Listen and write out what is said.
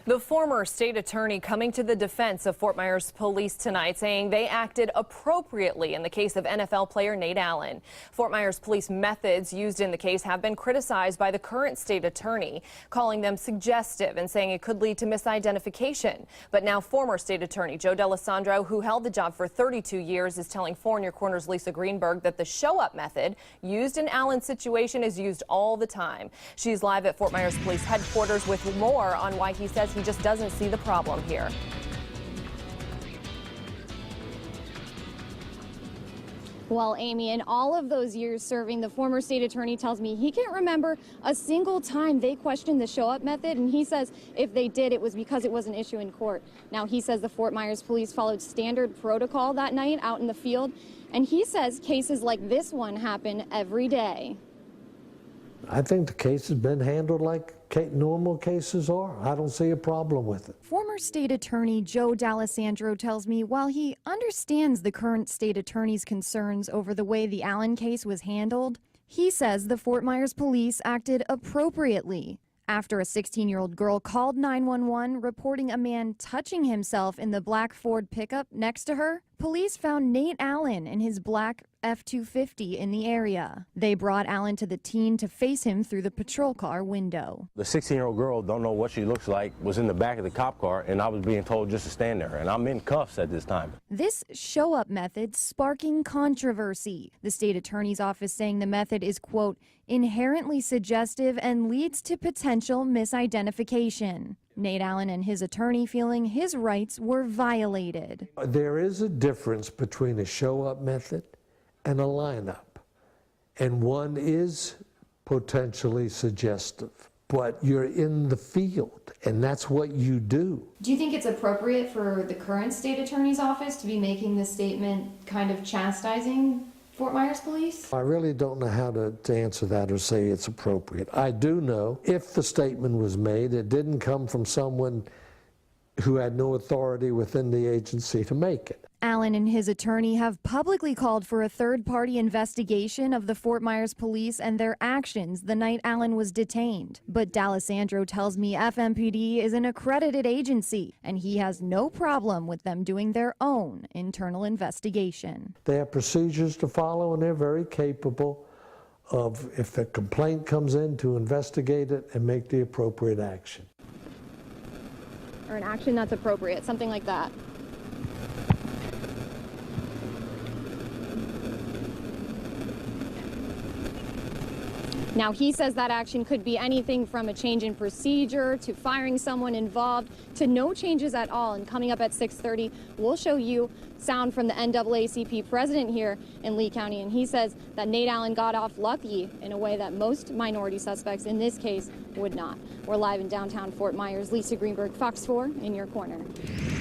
The former state attorney coming to the defense of Fort Myers police tonight, saying they acted appropriately in the case of NFL player Nate Allen. Fort Myers police methods used in the case have been criticized by the current state attorney, calling them suggestive and saying it could lead to misidentification. But now former state attorney Joe D'Alessandro, who held the job for 32 years, is telling 4 News Corner's Lisa Greenberg that the show-up method used in Allen's situation is used all the time. She's live at Fort Myers police headquarters with more on why he says he just doesn't see the problem here. Well, Amy, in all of those years serving, the former state attorney tells me he can't remember a single time they questioned the show-up method, and he says if they did, it was because it was an issue in court. Now, he says the Fort Myers police followed standard protocol that night out in the field, and he says cases like this one happen every day. I think the case has been handled like normal cases are. I don't see a problem with it. Former state attorney Joe D'Alessandro tells me while he understands the current state attorney's concerns over the way the Allen case was handled, he says the Fort Myers police acted appropriately. After a 16-year-old girl called 911 reporting a man touching himself in the black Ford pickup next to her, police found Nate Allen in his black F-250 in the area. They brought Allen to the teen to face him through the patrol car window. The 16-year-old girl, don't know what she looks like, was in the back of the cop car, and I was being told just to stand there, and I'm in cuffs at this time. This show-up method sparking controversy. The state attorney's office saying the method is, quote, inherently suggestive and leads to potential misidentification. Nate Allen and his attorney feeling his rights were violated. There is a difference between a show-up method and a lineup, and one is potentially suggestive, but you're in the field, and that's what you do. Do you think it's appropriate for the current state attorney's office to be making this statement kind of chastising Fort Myers police? I really don't know how to answer that or say it's appropriate. I do know if the statement was made, it didn't come from someone who had no authority within the agency to make it. Allen and his attorney have publicly called for a third-party investigation of the Fort Myers police and their actions the night Allen was detained. But D'Alessandro tells me fmpd is an accredited agency, and he has no problem with them doing their own internal investigation. They have procedures to follow, and they're very capable of, if a complaint comes in, to investigate it and make the appropriate action. Or an action that's appropriate, something like that. Now, he says that action could be anything from a change in procedure to firing someone involved to no changes at all. And coming up at 6:30, we'll show you sound from the NAACP president here in Lee County. And he says that Nate Allen got off lucky in a way that most minority suspects in this case would not. We're live in downtown Fort Myers. Lisa Greenberg, Fox 4 in your corner.